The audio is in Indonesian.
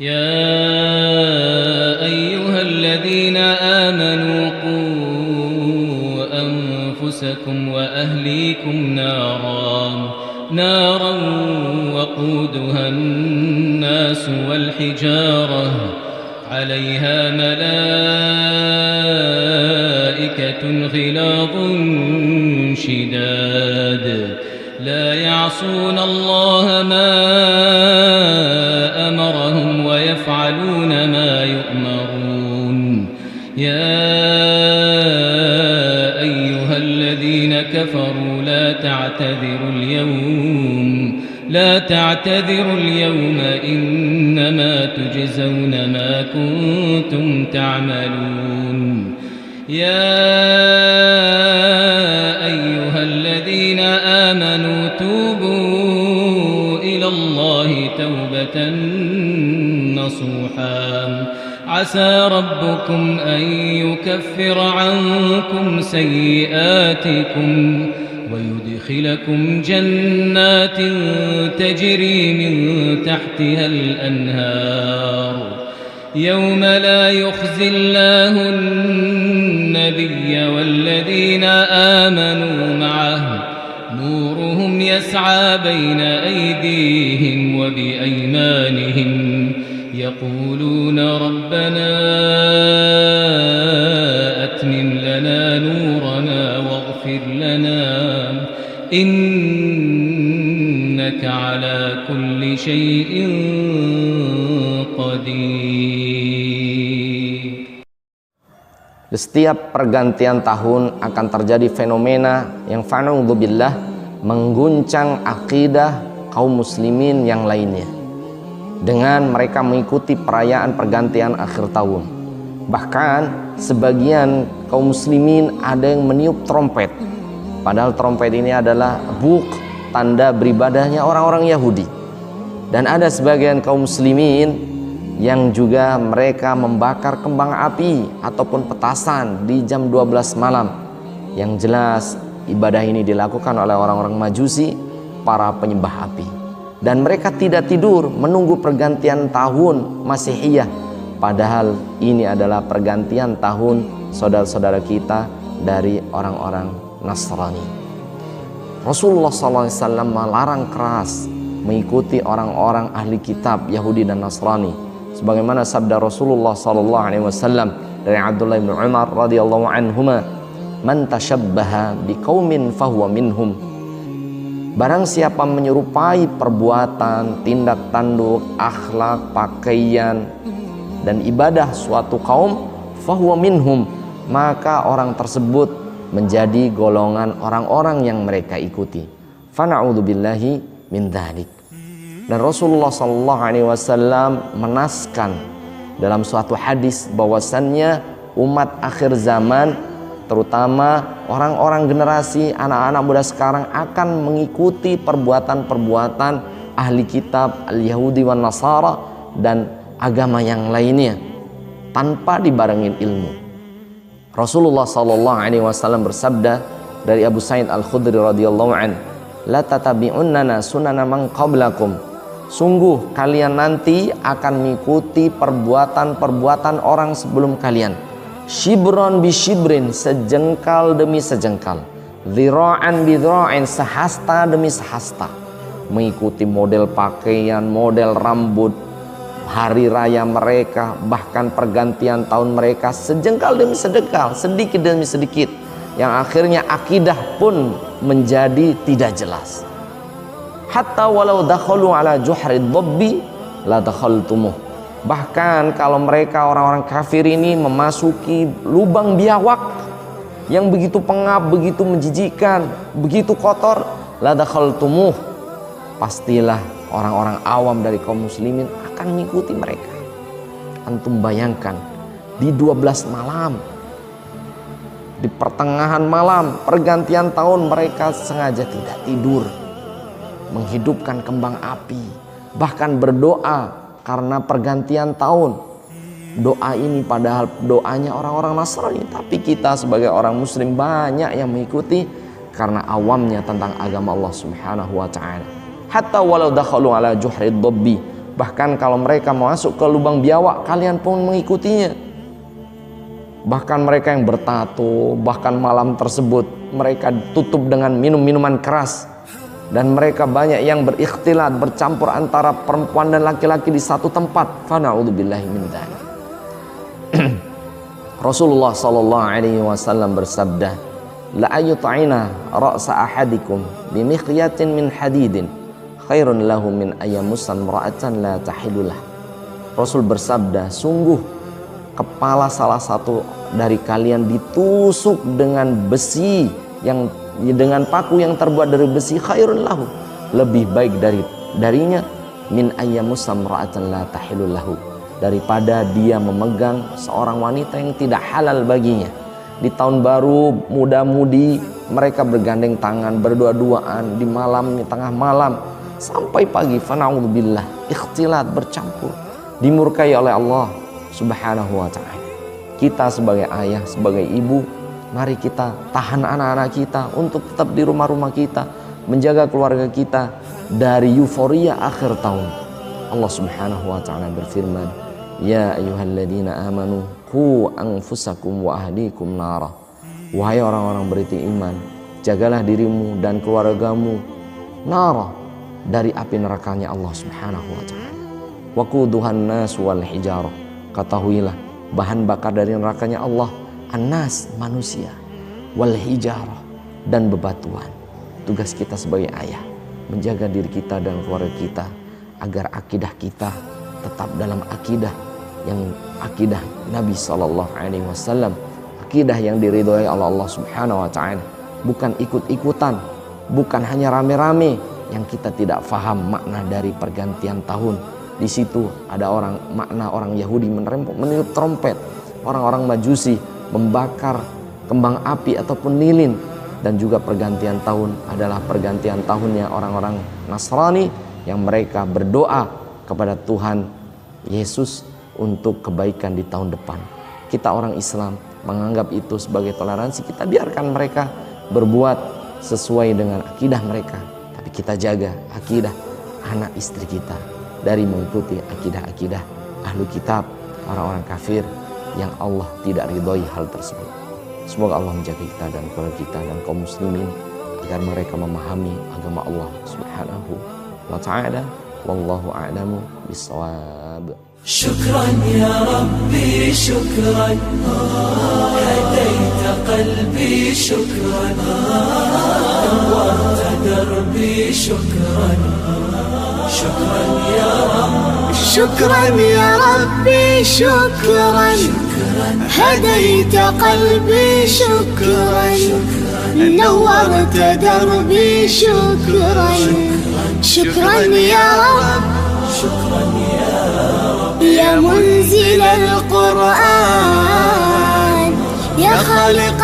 يا أيها الذين آمنوا قوا أنفسكم وأهليكم نارا وقودها الناس والحجارة عليها ملائكة غلاظ شداد لا يعصون الله ما أمرهم ويفعلون ما يؤمرون يا أيها الذين كفروا لا تعتذروا اليوم إنما تجزون ما كنتم تعملون يا أيها الذين آمنوا توبوا إلى الله توبة نصوحا عسى ربكم أن يكفر عنكم سيئاتكم ويدخلكم جنات تجري من تحتها الأنهار يوم لا يخزي الله النبي والذين آمنوا معه نورهم يسعى بين أيديهم وبأيمانهم يقولون ربنا أتمم لنا نورنا واغفر لنا إنك على كل شيء قدير. Di setiap pergantian tahun akan terjadi fenomena yang fa'na'udzubillah mengguncang akidah kaum muslimin yang lainnya dengan mereka mengikuti perayaan pergantian akhir tahun. Bahkan sebagian kaum muslimin ada yang meniup trompet, padahal trompet ini adalah tanda beribadahnya orang-orang Yahudi. Dan ada sebagian kaum muslimin yang juga mereka membakar kembang api ataupun petasan di jam 12 malam. Yang jelas ibadah ini dilakukan oleh orang-orang Majusi, para penyembah api. Dan mereka tidak tidur menunggu pergantian tahun Masihiyah, padahal ini adalah pergantian tahun saudara-saudara kita dari orang-orang Nasrani. Rasulullah SAW melarang keras mengikuti orang-orang ahli kitab Yahudi dan Nasrani. Sebagaimana sabda Rasulullah SAW dari Abdullah bin Umar radhiyallahu anhuma, "Man tashabbaha biqaumin fahuwa minhum." Barang siapa menyerupai perbuatan, tindak tanduk, akhlak, pakaian dan ibadah suatu kaum, fahuwa minhum, maka orang tersebut menjadi golongan orang-orang yang mereka ikuti. Fa na'udzubillahi min dzalik. Dan Rasulullah SAW menaskan dalam suatu hadis bahwasannya umat akhir zaman, terutama orang-orang generasi anak-anak muda sekarang, akan mengikuti perbuatan-perbuatan ahli kitab al-Yahudi wan Nasara dan agama yang lainnya tanpa dibarengin ilmu. Rasulullah SAW bersabda dari Abu Sa'id Al-Khudri radhiyallahu an, "La tatabi'unnana sunana man qablakum." Sungguh kalian nanti akan mengikuti perbuatan-perbuatan orang sebelum kalian. Shibron bi shibrin, sejengkal demi sejengkal. Dhira'an bi dhira'in, sehasta demi sehasta. Mengikuti model pakaian, model rambut, hari raya mereka, bahkan pergantian tahun mereka, sejengkal demi sejengkal, sedikit demi sedikit. Yang akhirnya akidah pun menjadi tidak jelas. Hatta walau dakhalu ala juhri dhabbi la dakhaltumuh. Bahkan kalau mereka orang-orang kafir ini memasuki lubang biawak yang begitu pengap, begitu menjijikkan, begitu kotor, la dakhaltumuh, pastilah orang-orang awam dari kaum muslimin akan mengikuti mereka. Antum bayangkan di 12 malam, di pertengahan malam pergantian tahun, mereka sengaja tidak tidur, menghidupkan kembang api, bahkan berdoa karena pergantian tahun. Doa ini padahal doanya orang-orang Nasrani, tapi kita sebagai orang muslim banyak yang mengikuti karena awamnya tentang agama Allah Subhanahu wa taala. Hatta walau dakhalu ala juhri dhabbi, Bahkan kalau mereka masuk ke lubang biawak, kalian pun mengikutinya. Bahkan mereka yang bertato, bahkan malam tersebut mereka tutup dengan minum-minuman keras. Dan mereka banyak yang berikhtilat, bercampur antara perempuan dan laki-laki di satu tempat. Fana'udzubillahi min dzalik. Rasulullah sallallahu alaihi wasallam bersabda, la ayut'ina ra'sa ahadikum bi mikhyatin min hadidin khairun lahu min ayyamusan mar'atan la tahillulah. Rasul bersabda, sungguh kepala salah satu dari kalian ditusuk dengan besi yang dengan paku yang terbuat dari besi, khairun lahu, lebih baik darinya, min ayyamusan mar'atan la tahillulahu, daripada dia memegang seorang wanita yang tidak halal baginya. Di tahun baru, muda-mudi mereka bergandeng tangan, berdua-duaan di malam, di tengah malam sampai pagi. Fana'udzubillah, ikhtilat, bercampur, dimurkai oleh Allah subhanahu wa ta'ala. Kita sebagai ayah, sebagai ibu, mari kita tahan anak-anak kita untuk tetap di rumah-rumah kita, menjaga keluarga kita dari euforia akhir tahun. Allah subhanahu wa ta'ala berfirman, ya ayyuhalladzina amanu qu anfusakum wa ahlikum nara. Wahai orang-orang beriman, jagalah dirimu dan keluargamu nara, dari api nerakanya Allah subhanahu wa ta'ala. Waquduhan nas wal hijarah, ketahuilah bahan bakar dari nerakanya Allah annas, manusia, wal hijarah, dan bebatuan. Tugas kita sebagai ayah menjaga diri kita dan keluarga kita agar akidah kita tetap dalam akidah Nabi sallallahu alaihi wasallam, akidah yang diridhoi oleh Allah subhanahu wa ta'ala, bukan ikut-ikutan, bukan hanya rame-rame yang kita tidak faham makna dari pergantian tahun. Di situ ada makna orang Yahudi meniup trompet, orang-orang Majusi membakar kembang api ataupun lilin, dan juga pergantian tahun adalah pergantian tahunnya orang-orang Nasrani yang mereka berdoa kepada Tuhan Yesus untuk kebaikan di tahun depan. Kita orang Islam menganggap itu sebagai toleransi, kita biarkan mereka berbuat sesuai dengan akidah mereka, tapi kita jaga akidah anak istri kita dari mengikuti akidah-akidah ahlu kitab, orang-orang kafir yang Allah tidak ridhoi hal tersebut. Semoga Allah menjaga kita dan keluarga kita dan kaum muslimin agar mereka memahami agama Allah subhanahu wa ta'ala. Wallahu a'lamu bissawab. Syukran ya Rabbi, syukran, hadaita qalbi, syukran, nawwarta darbi, syukran. شكرا يا رب، شكرا يا ربي، شكرا هديت قلبي، شكرا نورت دربي، شكرا شكرا يا رب، شكرا يا رب، يا منزل القرآن، يا خالق